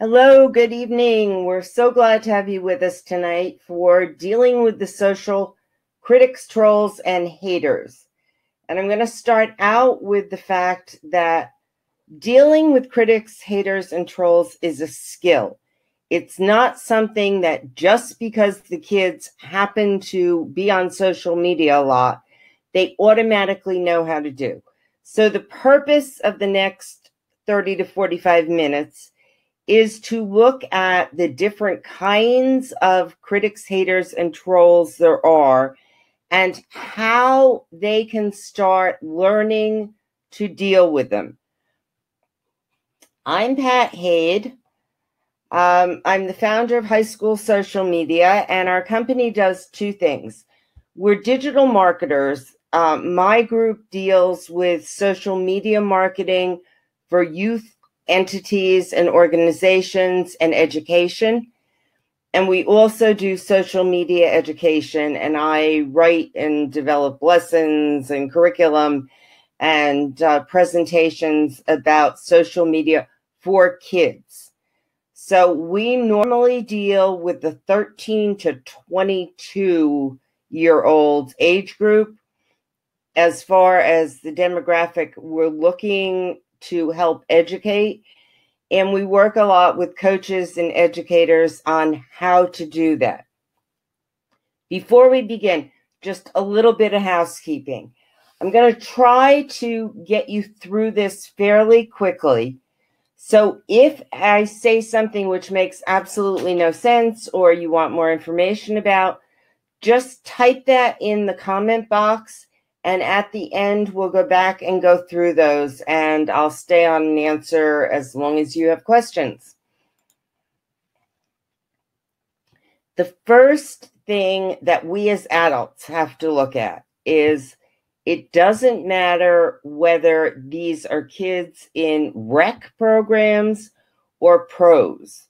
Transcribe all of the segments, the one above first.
Hello, good evening. We're so glad to have you with us tonight for dealing with the social critics, trolls, and haters. And I'm going to start out with the fact that dealing with critics, haters, and trolls is a skill. It's not something that just because the kids happen to be on social media a lot, they automatically know how to do. So the purpose of the next 30 to 45 minutes is to look at the different kinds of critics, haters, and trolls there are and how they can start learning to deal with them. I'm Pat Haid. I'm the founder of High School Social Media, and our company does two things. We're digital marketers. My group deals with social media marketing for youth entities and organizations and education. And we also do social media education, and I write and develop lessons and curriculum and presentations about social media for kids. So we normally deal with the 13 to 22-year-old age group as far as the demographic we're looking to help educate. And we work a lot with coaches and educators on how to do that. Before we begin, just a little bit of housekeeping. I'm going to try to get you through this fairly quickly. So if I say something which makes absolutely no sense or you want more information about, just type that in the comment box, and at the end we'll go back and go through those, and I'll stay on and answer as long as you have questions. The first thing that we as adults have to look at is it doesn't matter whether these are kids in rec programs or pros.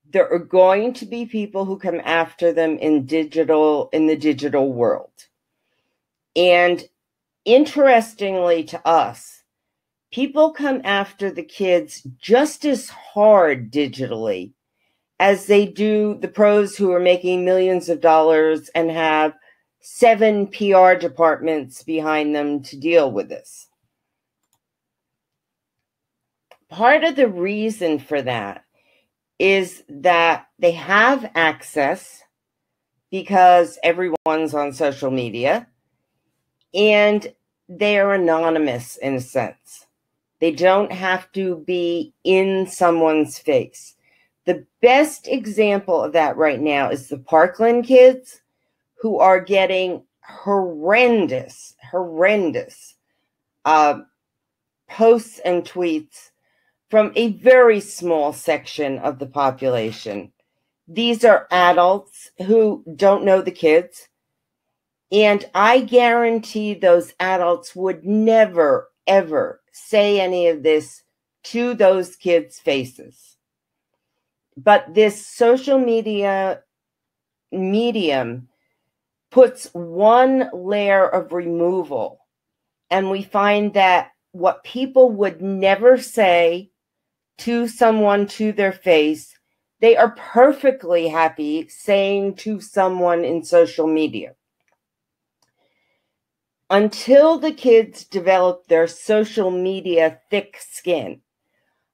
There are going to be people who come after them in the digital world. And interestingly to us, people come after the kids just as hard digitally as they do the pros who are making millions of dollars and have 7 PR departments behind them to deal with this. Part of the reason for that is that they have access because everyone's on social media, and they are anonymous in a sense. They don't have to be in someone's face. The best example of that right now is the Parkland kids, who are getting horrendous posts and tweets from a very small section of the population. These are adults who don't know the kids, and I guarantee those adults would never, ever say any of this to those kids' faces. But this social media medium puts one layer of removal, and we find that what people would never say to someone to their face, they are perfectly happy saying to someone in social media. Until the kids develop their social media thick skin,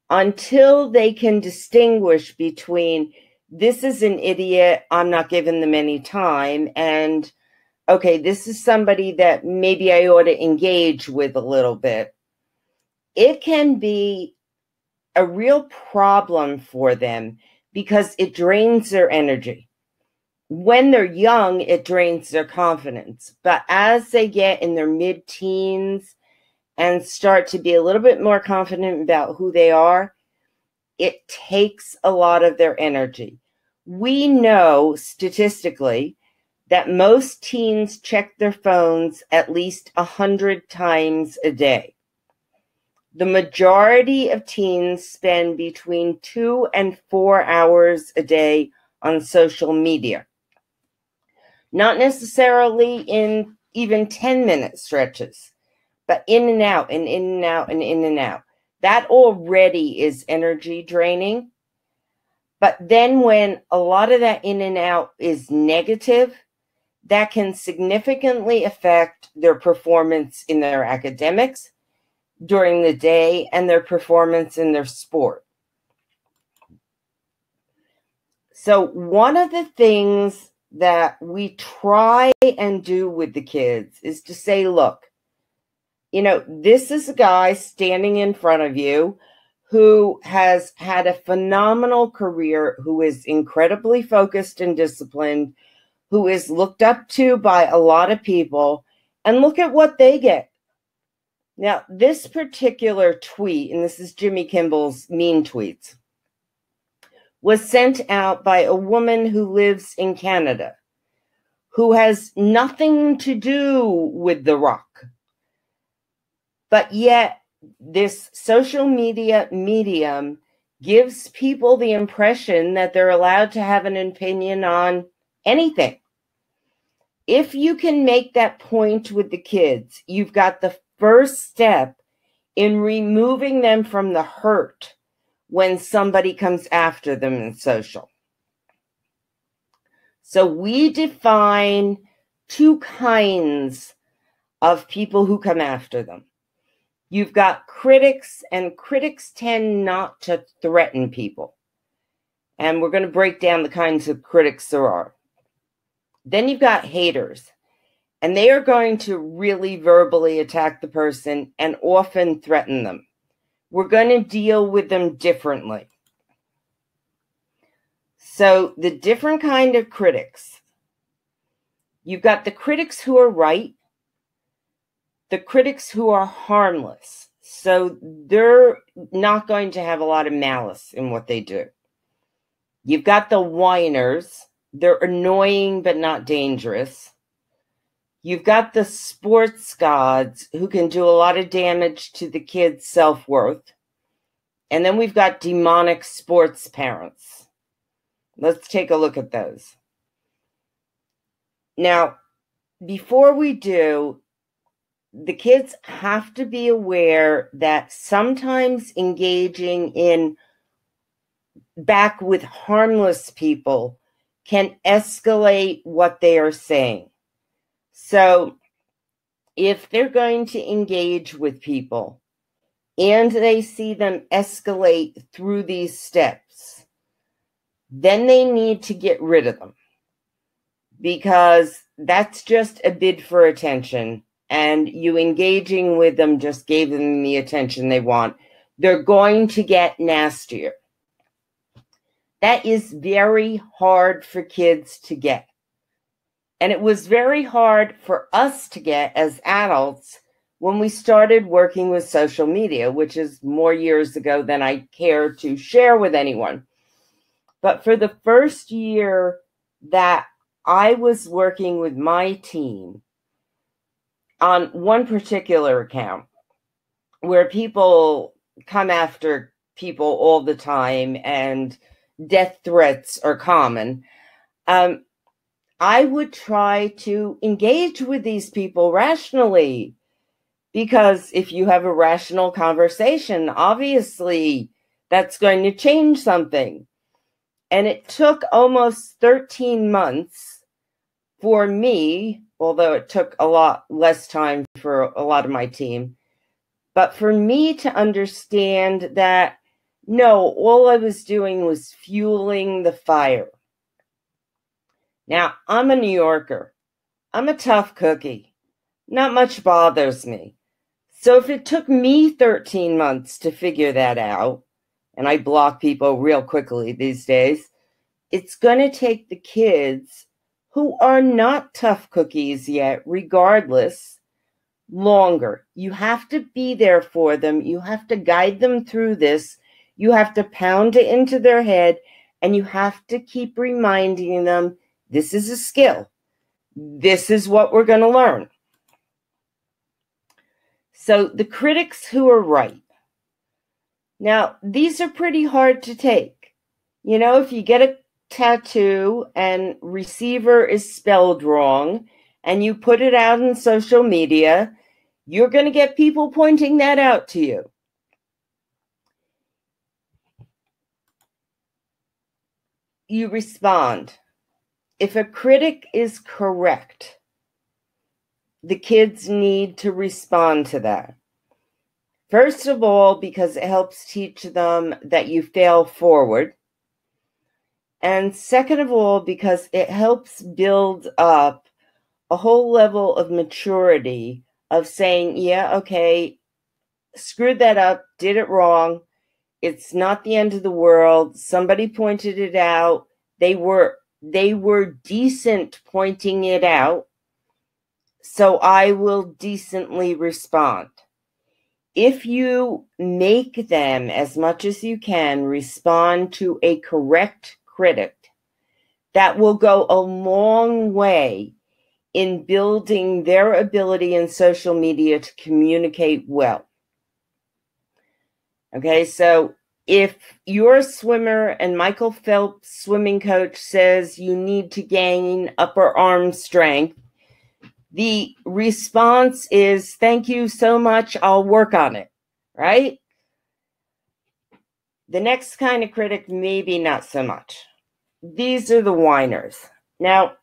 until they can distinguish between this is an idiot, I'm not giving them any time, and okay, this is somebody that maybe I ought to engage with a little bit, it can be a real problem for them because it drains their energy. When they're young, it drains their confidence. But as they get in their mid-teens and start to be a little bit more confident about who they are, it takes a lot of their energy. We know statistically that most teens check their phones at least 100 times a day. The majority of teens spend between 2 and 4 hours a day on social media. Not necessarily in even 10-minute stretches, but in and out and in and out and in and out. That already is energy draining. But then when a lot of that in and out is negative, that can significantly affect their performance in their academics during the day and their performance in their sport. So one of the things that we try and do with the kids is to say, look, this is a guy standing in front of you who has had a phenomenal career, who is incredibly focused and disciplined, who is looked up to by a lot of people, and look at what they get. Now, this particular tweet, and this is Jimmy Kimball's mean tweets, was sent out by a woman who lives in Canada, who has nothing to do with The Rock. But yet, this social media medium gives people the impression that they're allowed to have an opinion on anything. If you can make that point with the kids, you've got the first step in removing them from the hurt when somebody comes after them in social. So we define two kinds of people who come after them. You've got critics, and critics tend not to threaten people. And we're going to break down the kinds of critics there are. Then you've got haters, and they are going to really verbally attack the person and often threaten them. We're going to deal with them differently. So the different kind of critics. You've got the critics who are right, the critics who are harmless. So they're not going to have a lot of malice in what they do. You've got the whiners. They're annoying but not dangerous. You've got the sports gods who can do a lot of damage to the kids' self-worth. And then we've got demonic sports parents. Let's take a look at those. Now, before we do, the kids have to be aware that sometimes engaging in back with harmless people can escalate what they are saying. So if they're going to engage with people and they see them escalate through these steps, then they need to get rid of them, because that's just a bid for attention, and you engaging with them just gave them the attention they want. They're going to get nastier. That is very hard for kids to get. And it was very hard for us to get as adults when we started working with social media, which is more years ago than I care to share with anyone. But for the first year that I was working with my team on one particular account where people come after people all the time and death threats are common, I would try to engage with these people rationally, because if you have a rational conversation, obviously that's going to change something. And it took almost 13 months for me, although it took a lot less time for a lot of my team, but for me to understand that, no, all I was doing was fueling the fire. Now, I'm a New Yorker. I'm a tough cookie. Not much bothers me. So if it took me 13 months to figure that out, and I block people real quickly these days, it's going to take the kids who are not tough cookies yet, regardless, longer. You have to be there for them. You have to guide them through this. You have to pound it into their head, and you have to keep reminding them, this is a skill. This is what we're going to learn. So the critics who are right. Now, these are pretty hard to take. If you get a tattoo and receiver is spelled wrong and you put it out in social media, you're going to get people pointing that out to you. you respond. If a critic is correct, the kids need to respond to that. First of all, because it helps teach them that you fail forward. And second of all, because it helps build up a whole level of maturity of saying, yeah, okay, screwed that up, did it wrong. It's not the end of the world. Somebody pointed it out. They were decent pointing it out. So I will decently respond. If you make them, as much as you can, respond to a correct critic, that will go a long way in building their ability in social media to communicate well. Okay, so if you're a swimmer and Michael Phelps' swimming coach says you need to gain upper arm strength, the response is, thank you so much, I'll work on it, right? The next kind of critic, maybe not so much. These are the whiners. Now,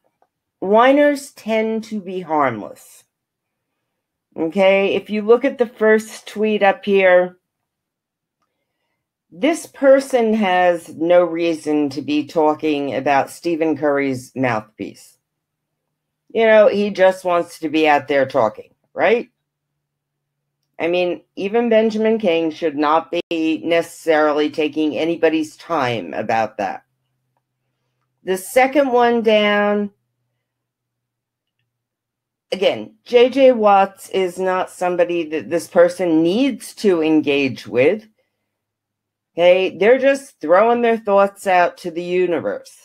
whiners tend to be harmless. Okay, if you look at the first tweet up here, this person has no reason to be talking about Stephen Curry's mouthpiece. You know, he just wants to be out there talking, right? I mean, even Benjamin King should not be necessarily taking anybody's time about that. The second one down, again, J.J. Watts is not somebody that this person needs to engage with. Okay, they're just throwing their thoughts out to the universe.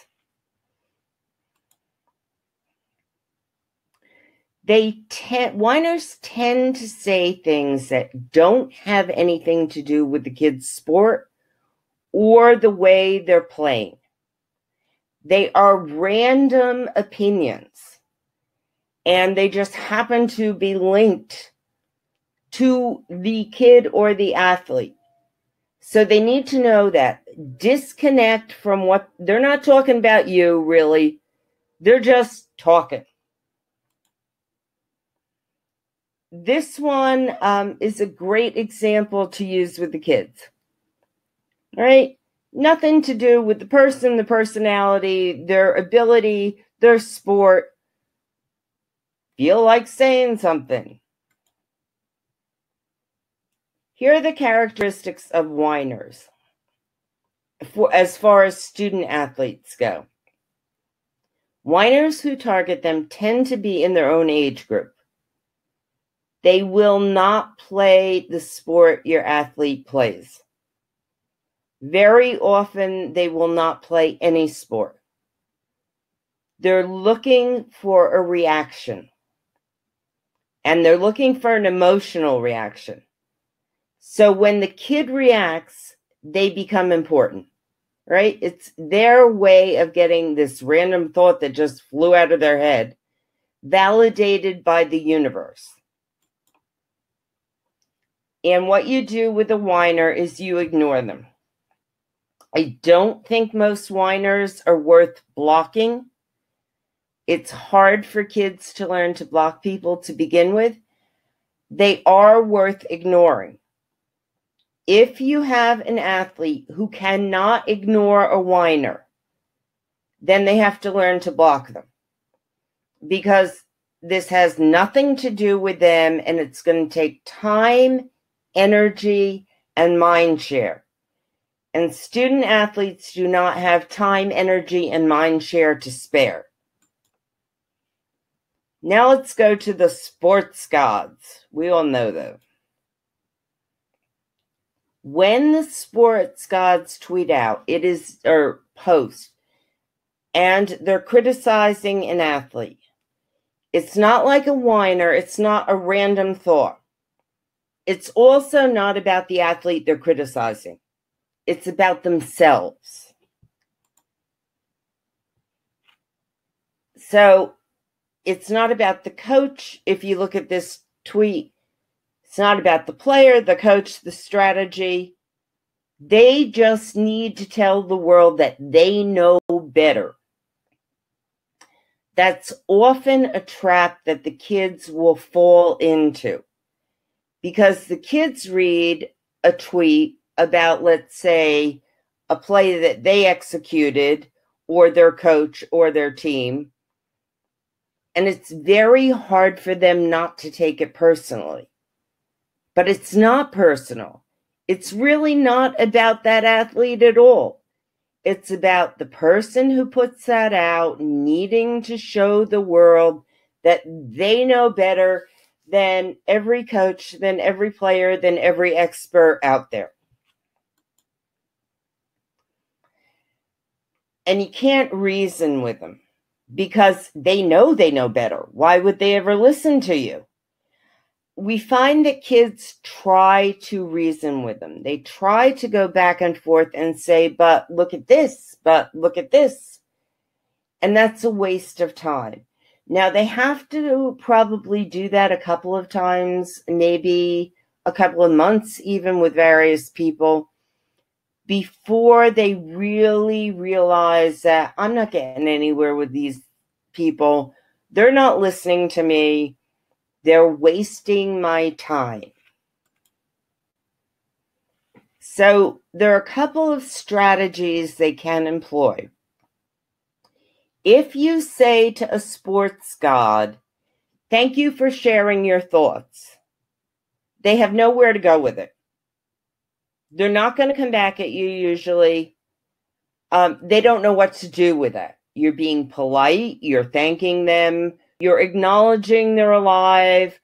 Whiners tend to say things that don't have anything to do with the kids' sport or the way they're playing. They are random opinions, and they just happen to be linked to the kid or the athlete. So they need to know that. Disconnect from what, they're not talking about you, really. They're just talking. This one is a great example to use with the kids. All right? Nothing to do with the person, the personality, their ability, their sport. Feel like saying something. Here are the characteristics of whiners as far as student athletes go. Whiners who target them tend to be in their own age group. They will not play the sport your athlete plays. Very often, they will not play any sport. They're looking for a reaction. And they're looking for an emotional reaction. So when the kid reacts, they become important, right? It's their way of getting this random thought that just flew out of their head, validated by the universe. And what you do with a whiner is you ignore them. I don't think most whiners are worth blocking. It's hard for kids to learn to block people to begin with. They are worth ignoring. If you have an athlete who cannot ignore a whiner, then they have to learn to block them. Because this has nothing to do with them, and it's going to take time, energy, and mind share. And student athletes do not have time, energy, and mind share to spare. Now let's go to the sports gods. We all know them. When the sports gods tweet out, or post, and they're criticizing an athlete, it's not like a whiner. It's not a random thought. It's also not about the athlete they're criticizing. It's about themselves. So it's not about the coach. If you look at this tweet, it's not about the player, the coach, the strategy. They just need to tell the world that they know better. That's often a trap that the kids will fall into, because the kids read a tweet about, let's say, a play that they executed or their coach or their team, and it's very hard for them not to take it personally. But it's not personal. It's really not about that athlete at all. It's about the person who puts that out needing to show the world that they know better than every coach, than every player, than every expert out there. And you can't reason with them because they know better. Why would they ever listen to you? We find that kids try to reason with them. They try to go back and forth and say, but look at this, but look at this. And that's a waste of time. Now, they have to probably do that a couple of times, maybe a couple of months, even with various people, before they really realize that I'm not getting anywhere with these people. They're not listening to me. They're wasting my time. So there are a couple of strategies they can employ. If you say to a sports god, thank you for sharing your thoughts, they have nowhere to go with it. They're not going to come back at you usually. They don't know what to do with that. You're being polite. You're thanking them. You're acknowledging they're alive.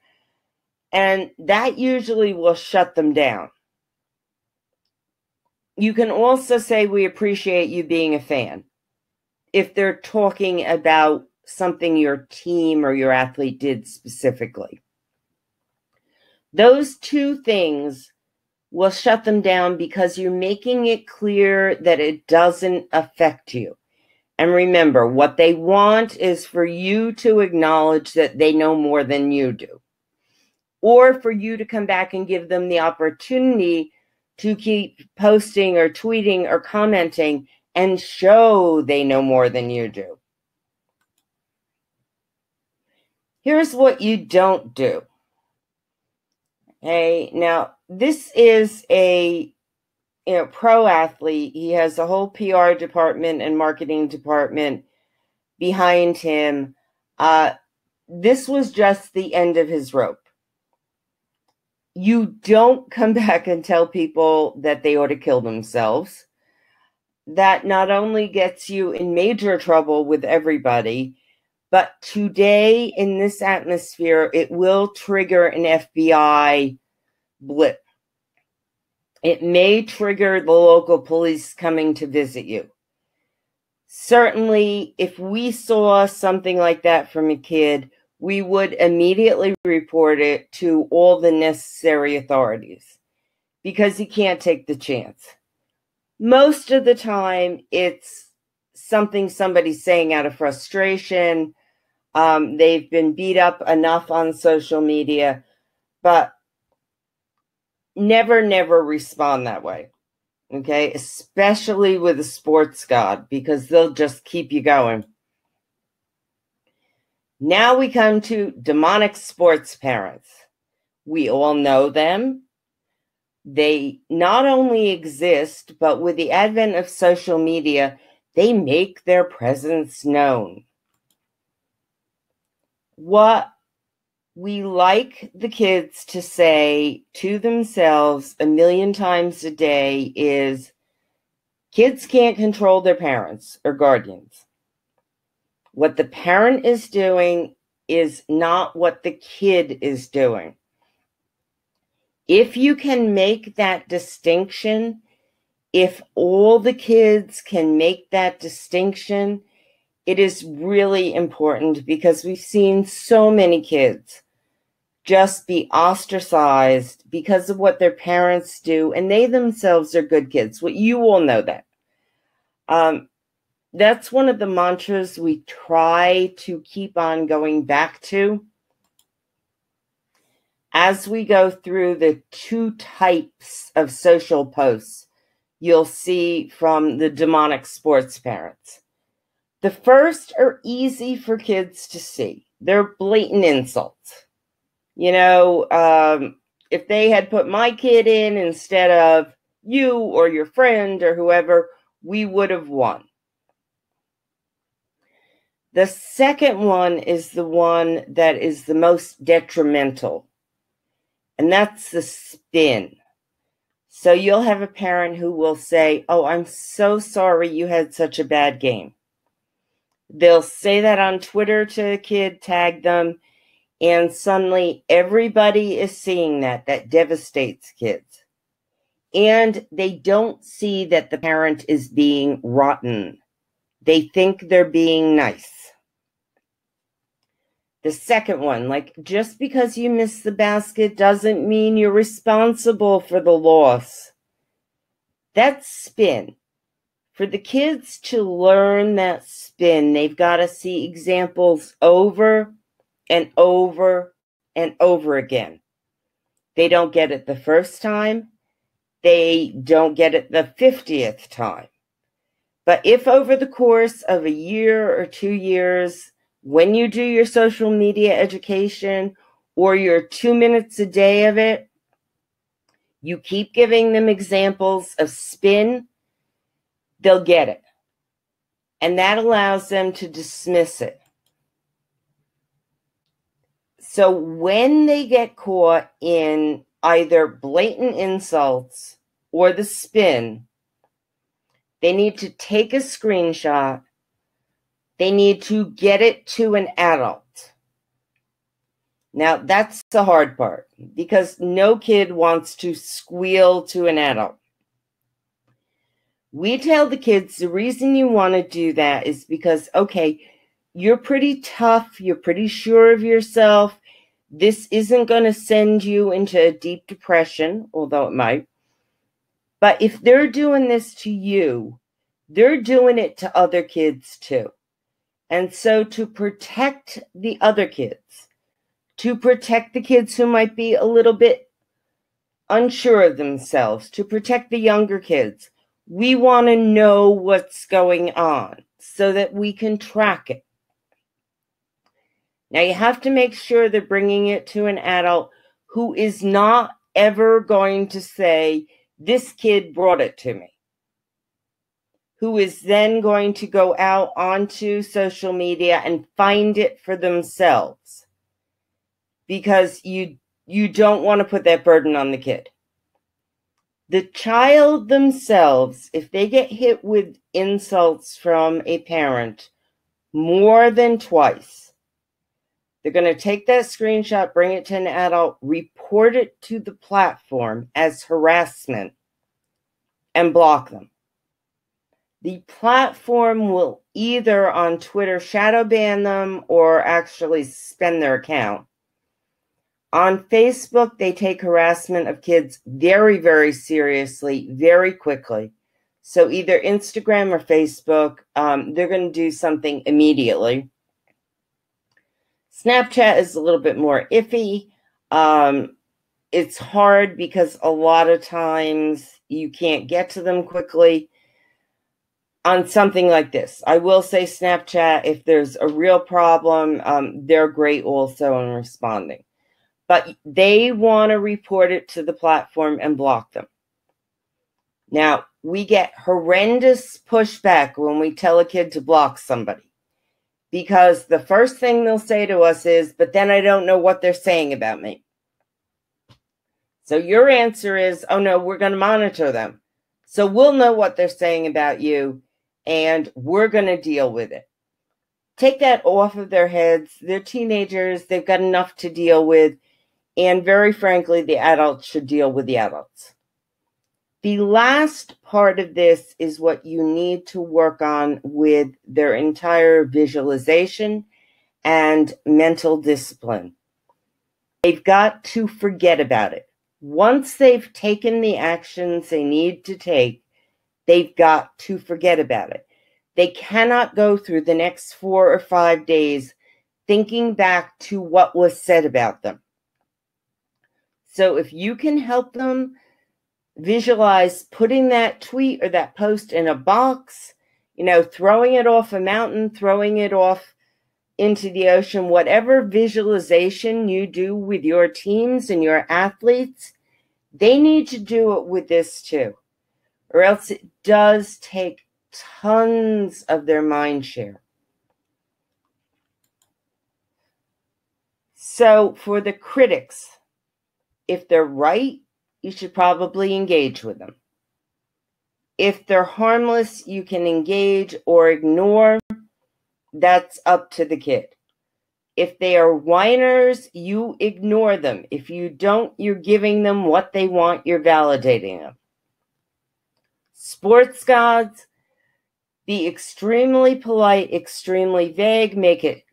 And that usually will shut them down. You can also say, we appreciate you being a fan, if they're talking about something your team or your athlete did specifically. Those two things will shut them down because you're making it clear that it doesn't affect you. And remember, what they want is for you to acknowledge that they know more than you do, or for you to come back and give them the opportunity to keep posting or tweeting or commenting and show they know more than you do. Here's what you don't do. Okay, now this is a pro athlete. He has a whole PR department and marketing department behind him. This was just the end of his rope. You don't come back and tell people that they ought to kill themselves. That not only gets you in major trouble with everybody, but today in this atmosphere, it will trigger an FBI blip. It may trigger the local police coming to visit you. Certainly, if we saw something like that from a kid, we would immediately report it to all the necessary authorities because you can't take the chance. Most of the time, it's something somebody's saying out of frustration. They've been beat up enough on social media, but never respond that way. Okay, especially with a sports god, because they'll just keep you going. Now we come to demonic sports parents. We all know them. They not only exist, but with the advent of social media, they make their presence known. What we like the kids to say to themselves 1,000,000 times a day is, kids can't control their parents or guardians. What the parent is doing is not what the kid is doing. If you can make that distinction, if all the kids can make that distinction, it is really important, because we've seen so many kids just be ostracized because of what their parents do, and they themselves are good kids. Well, you all know that. That's one of the mantras we try to keep on going back to as we go through the two types of social posts you'll see from the demonic sports parents. The first are easy for kids to see. They're blatant insults. You know, if they had put my kid in instead of you or your friend or whoever, we would have won. The second one is the one that is the most detrimental, and that's the spin. So you'll have a parent who will say, "Oh, I'm so sorry you had such a bad game." They'll say that on Twitter to a kid, tag them, and suddenly everybody is seeing that. That devastates kids. And they don't see that the parent is being rotten. They think they're being nice. The second one, like, just because you missed the basket doesn't mean you're responsible for the loss. That's spin. For the kids to learn that spin, they've got to see examples over and over and over again. They don't get it the first time. They don't get it the 50th time. But if over the course of a year or 2 years, when you do your social media education or your 2 minutes a day of it, you keep giving them examples of spin, they'll get it. And that allows them to dismiss it. So when they get caught in either blatant insults or the spin, they need to take a screenshot. They need to get it to an adult. Now, that's the hard part, because no kid wants to squeal to an adult. We tell the kids the reason you want to do that is because, okay, you're pretty tough, you're pretty sure of yourself. This isn't going to send you into a deep depression, although it might. But if they're doing this to you, they're doing it to other kids too. And so to protect the other kids, to protect the kids who might be a little bit unsure of themselves, to protect the younger kids, we want to know what's going on so that we can track it. Now, you have to make sure they're bringing it to an adult who is not ever going to say, "This kid brought it to me," who is then going to go out onto social media and find it for themselves, because you don't want to put that burden on the kid. The child themselves, if they get hit with insults from a parent more than twice, they're going to take that screenshot, bring it to an adult, report it to the platform as harassment, and block them. The platform will either on Twitter shadow ban them or actually suspend their account. On Facebook, they take harassment of kids very, very seriously, very quickly. So either Instagram or Facebook, they're going to do something immediately. Snapchat is a little bit more iffy. It's hard because a lot of times you can't get to them quickly on something like this. I will say Snapchat, if there's a real problem, they're great also in responding. But they want to report it to the platform and block them. Now, we get horrendous pushback when we tell a kid to block somebody, because the first thing they'll say to us is, "But then I don't know what they're saying about me." So your answer is, "Oh no, we're going to monitor them. So we'll know what they're saying about you, and we're going to deal with it." Take that off of their heads. They're teenagers. They've got enough to deal with. And very frankly, the adults should deal with the adults. The last part of this is what you need to work on with their entire visualization and mental discipline. They've got to forget about it. Once they've taken the actions they need to take, they've got to forget about it. They cannot go through the next 4 or 5 days thinking back to what was said about them. So if you can help them visualize putting that tweet or that post in a box, throwing it off a mountain, throwing it off into the ocean, whatever visualization you do with your teams and your athletes, they need to do it with this too, or else it does take tons of their mind share. So for the critics, if they're right, you should probably engage with them. If they're harmless, you can engage or ignore. That's up to the kid. If they are whiners, you ignore them. If you don't, you're giving them what they want. You're validating them. Sports gods, be extremely polite, extremely vague. Make it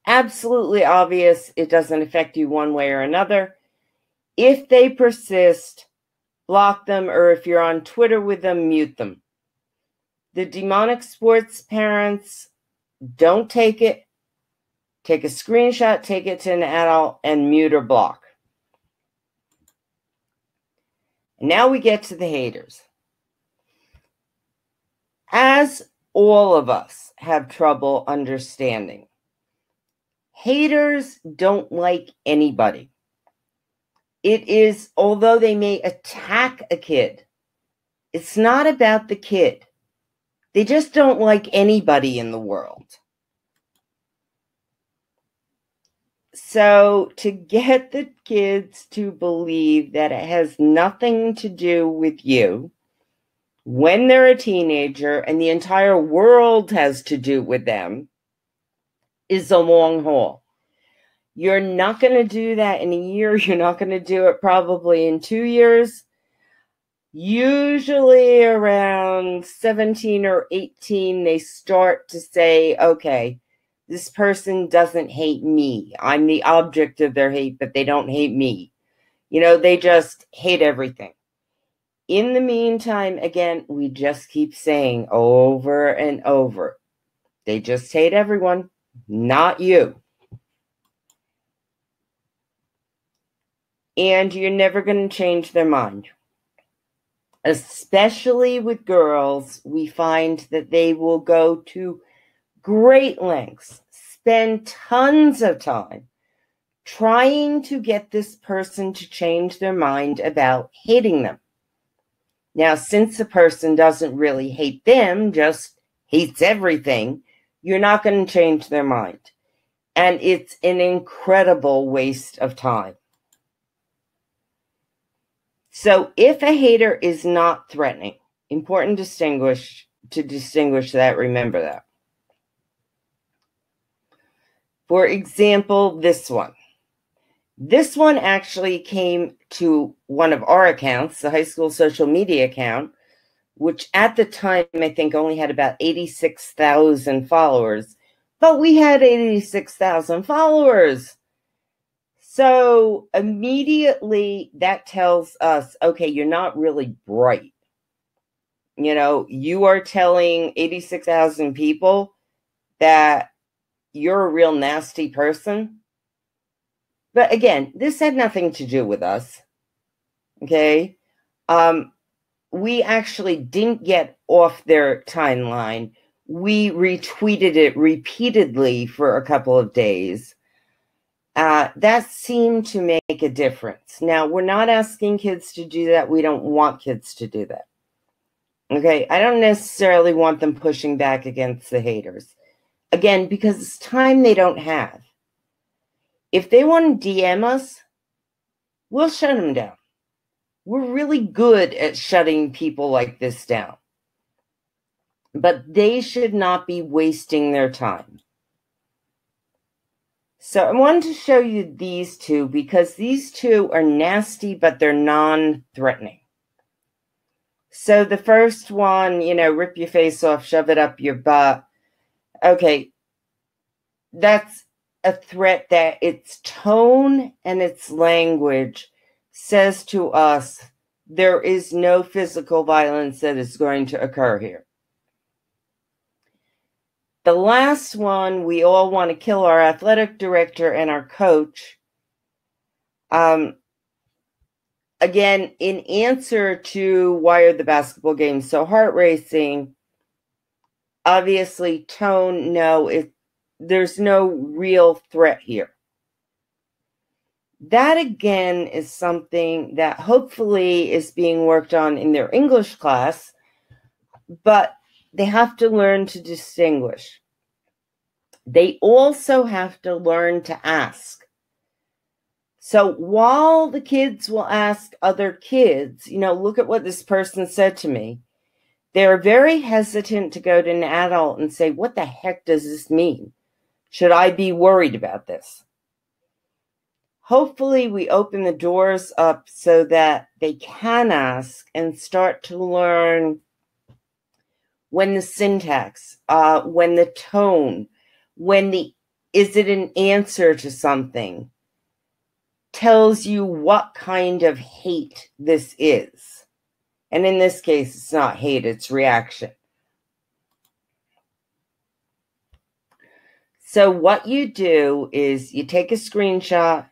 absolutely obvious it doesn't affect you one way or another. If they persist, block them, or if you're on Twitter with them, mute them. The demonic sports parents, don't take it. Take a screenshot, take it to an adult, and mute or block. And now we get to the haters. As all of us have trouble understanding, haters don't like anybody. It is, although they may attack a kid, it's not about the kid. They just don't like anybody in the world. So to get the kids to believe that it has nothing to do with you when they're a teenager and the entire world has to do with them is a long haul. You're not going to do that in a year. You're not going to do it probably in 2 years. Usually around 17 or 18, they start to say, okay, this person doesn't hate me. I'm the object of their hate, but they don't hate me. They just hate everything. In the meantime, again, we just keep saying over and over, they just hate everyone, not you. And you're never going to change their mind. Especially with girls, we find that they will go to great lengths, spend tons of time trying to get this person to change their mind about hating them. Now, since the person doesn't really hate them, just hates everything, you're not going to change their mind. And it's an incredible waste of time. So if a hater is not threatening, important to distinguish that, remember that. For example, this one. This one actually came to one of our accounts, the high school social media account, which at the time I think only had about 86,000 followers. But we had 86,000 followers. So immediately that tells us, okay, you're not really bright. You are telling 86,000 people that you're a real nasty person. But again, this had nothing to do with us. Okay? We actually didn't get off their timeline. We retweeted it repeatedly for a couple of days. That seemed to make a difference. Now, we're not asking kids to do that. We don't want kids to do that. Okay? I don't necessarily want them pushing back against the haters. Again, because it's time they don't have. If they want to DM us, we'll shut them down. We're really good at shutting people like this down. But they should not be wasting their time. So I wanted to show you these two because these two are nasty, but they're non-threatening. So the first one, rip your face off, shove it up your butt. Okay, that's a threat that its tone and its language says to us there is no physical violence that is going to occur here. The last one, we all want to kill our athletic director and our coach. Again, in answer to why are the basketball games so heart-racing, Obviously, tone, no, there's no real threat here. That, again, is something that hopefully is being worked on in their English class, but they have to learn to distinguish. They also have to learn to ask. So while the kids will ask other kids, look at what this person said to me, they're very hesitant to go to an adult and say, what the heck does this mean? Should I be worried about this? Hopefully we open the doors up so that they can ask and start to learn when the syntax, when the tone, is it an answer to something, tells you what kind of hate this is. And in this case, it's not hate, it's reaction. So what you do is you take a screenshot,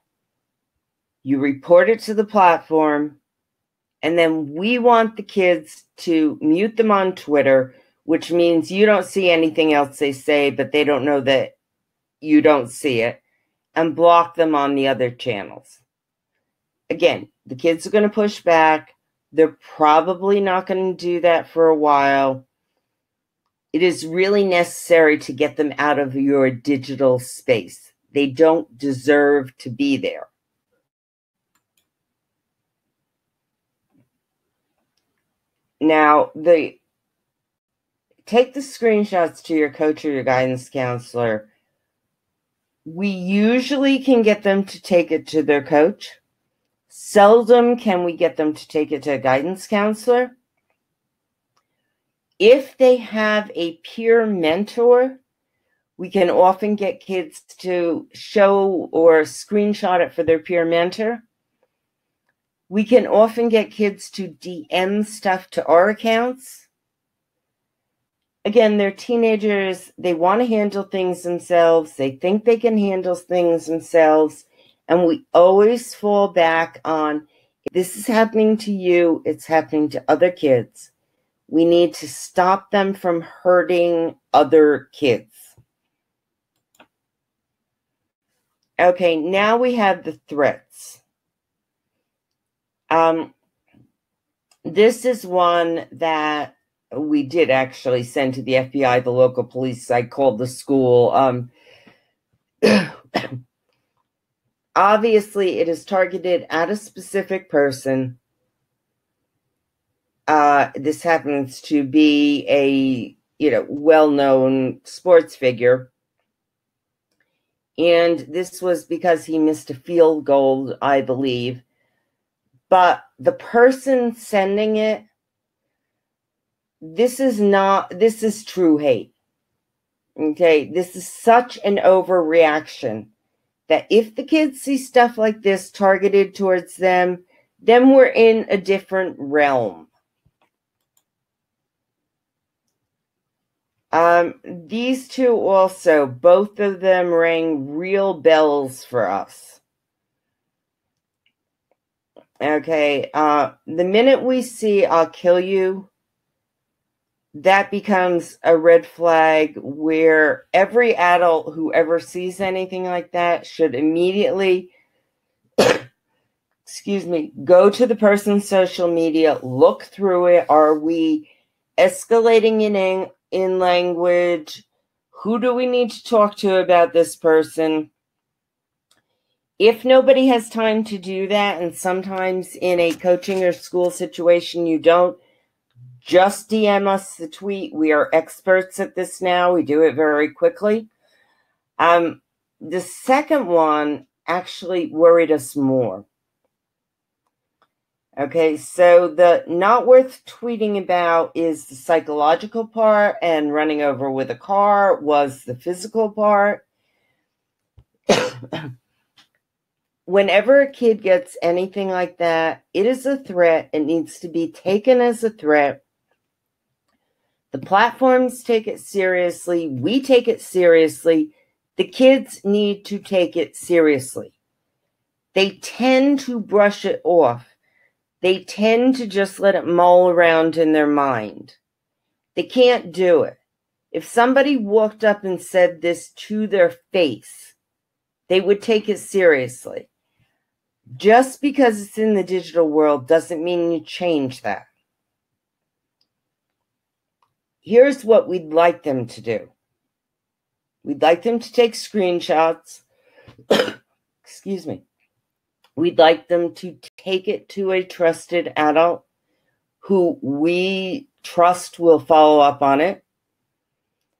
you report it to the platform, and then we want the kids to mute them on Twitter, which means you don't see anything else they say, but they don't know that you don't see it, and block them on the other channels. Again, the kids are going to push back. They're probably not going to do that for a while. It is really necessary to get them out of your digital space. They don't deserve to be there. Now, take the screenshots to your coach or your guidance counselor. We usually can get them to take it to their coach. Seldom can we get them to take it to a guidance counselor. If they have a peer mentor, we can often get kids to show or screenshot it for their peer mentor. We can often get kids to DM stuff to our accounts. Again, they're teenagers. They want to handle things themselves. They think they can handle things themselves. And we always fall back on, if this is happening to you, it's happening to other kids. We need to stop them from hurting other kids. Okay, now we have the threats. This is one that we did actually send to the FBI, the local police. I called the school. Obviously, it is targeted at a specific person. This happens to be a, well-known sports figure. And this was because he missed a field goal, I believe. But the person sending it, this is true hate. Okay, this is such an overreaction that if the kids see stuff like this targeted towards them, then we're in a different realm. These two also, both of them rang real bells for us. Okay, the minute we see "I'll kill you," that becomes a red flag where every adult who ever sees anything like that should immediately, go to the person's social media, look through it. Are we escalating in language? Who do we need to talk to about this person? If nobody has time to do that, and sometimes in a coaching or school situation you don't, just DM us the tweet. We are experts at this now. We do it very quickly. The second one actually worried us more. Okay, so the not worth tweeting about is the psychological part, and running over with a car was the physical part. Whenever a kid gets anything like that, it is a threat. It needs to be taken as a threat. The platforms take it seriously. We take it seriously. The kids need to take it seriously. They tend to brush it off. They tend to just let it mull around in their mind. They can't do it. If somebody walked up and said this to their face, they would take it seriously. Just because it's in the digital world doesn't mean you change that. Here's what we'd like them to do. We'd like them to take screenshots. Excuse me. We'd like them to take it to a trusted adult who we trust will follow up on it.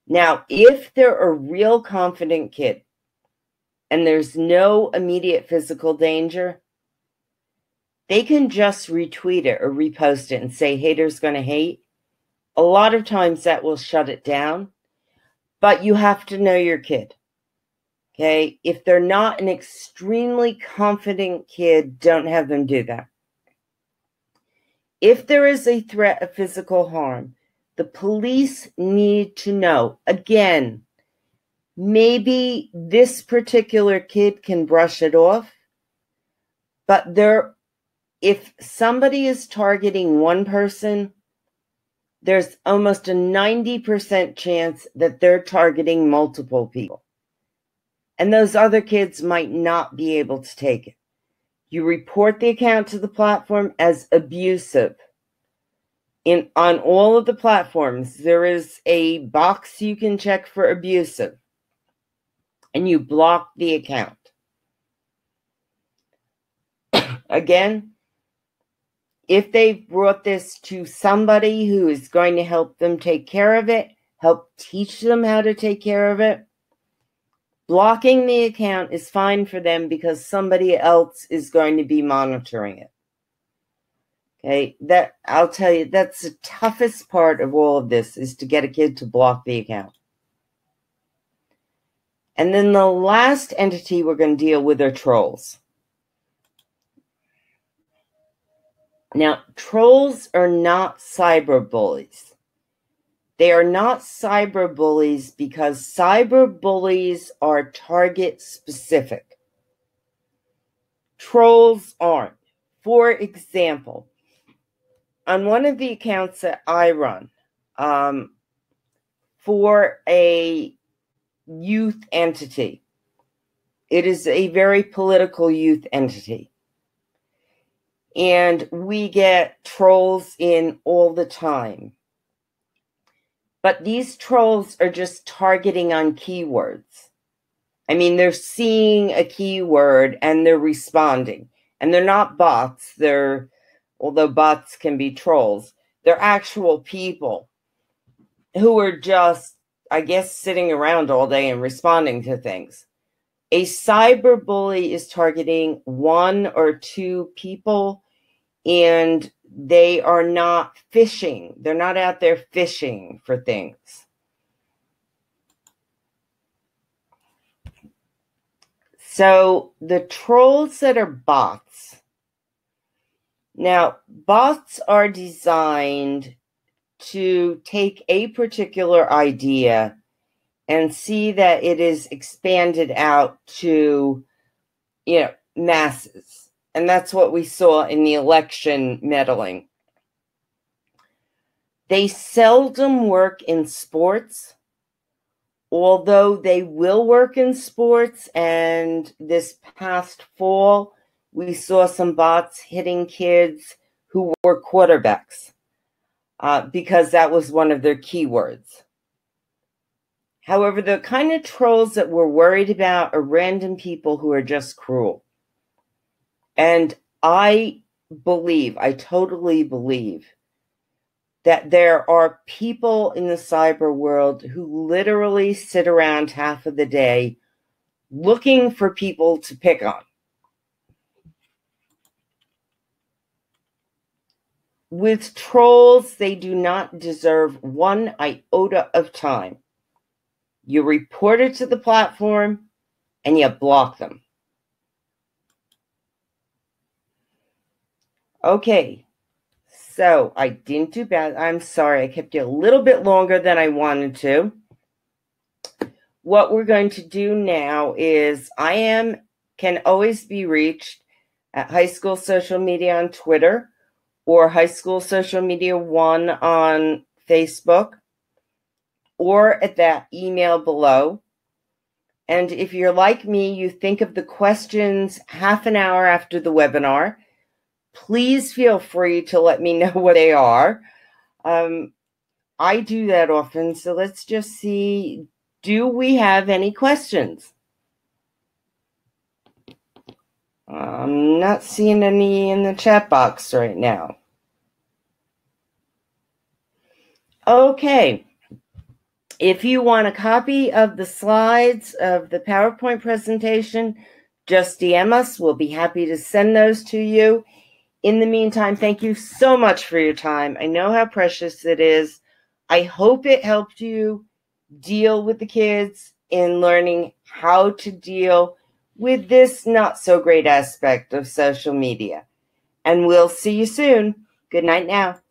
Now, if they're a real confident kid and there's no immediate physical danger, they can just retweet it or repost it and say, haters gonna hate. A lot of times that will shut it down, but you have to know your kid. Okay? If they're not an extremely confident kid, don't have them do that. If there is a threat of physical harm, the police need to know. Again, maybe this particular kid can brush it off, but if somebody is targeting one person, there's almost a 90% chance that they're targeting multiple people. And those other kids might not be able to take it. You report the account to the platform as abusive. On all of the platforms, there is a box you can check for abusive. And you block the account. Again, if they've brought this to somebody who is going to help them take care of it, help teach them how to take care of it, blocking the account is fine for them because somebody else is going to be monitoring it. Okay, I'll tell you, that's the toughest part of all of this, is to get a kid to block the account. And then the last entity we're going to deal with are trolls. Now, trolls are not cyberbullies. They are not cyberbullies because cyberbullies are target specific. Trolls aren't. For example, on one of the accounts that I run, for a youth entity, it is a very political youth entity. And we get trolls in all the time. But these trolls are just targeting on keywords. I mean, they're seeing a keyword and they're responding. And they're not bots. Although bots can be trolls, they're actual people who are just, I guess, sitting around all day and responding to things. A cyberbully is targeting one or two people, and they are not fishing. They're not out there fishing for things. So the trolls that are bots. Now, bots are designed to take a particular idea and see that it is expanded out to, masses. And that's what we saw in the election meddling. They seldom work in sports, although they will work in sports. And this past fall, we saw some bots hitting kids who were quarterbacks because that was one of their keywords. However, the kind of trolls that we're worried about are random people who are just cruel. And I totally believe that there are people in the cyber world who literally sit around half of the day looking for people to pick on. With trolls, they do not deserve one iota of time. You report it to the platform and you block them. Okay, so I didn't do bad. I'm sorry, I kept you a little bit longer than I wanted to. What we're going to do now is can always be reached at High School Social Media on Twitter or High School Social Media 1 on Facebook. or at that email below. And if you're like me, you think of the questions half an hour after the webinar, please feel free to let me know what they are. I do that often, so let's just see, do we have any questions? I'm not seeing any in the chat box right now. Okay. If you want a copy of the slides of the PowerPoint presentation, just DM us. We'll be happy to send those to you. In the meantime, thank you so much for your time. I know how precious it is. I hope it helped you deal with the kids in learning how to deal with this not so great aspect of social media. And we'll see you soon. Good night now.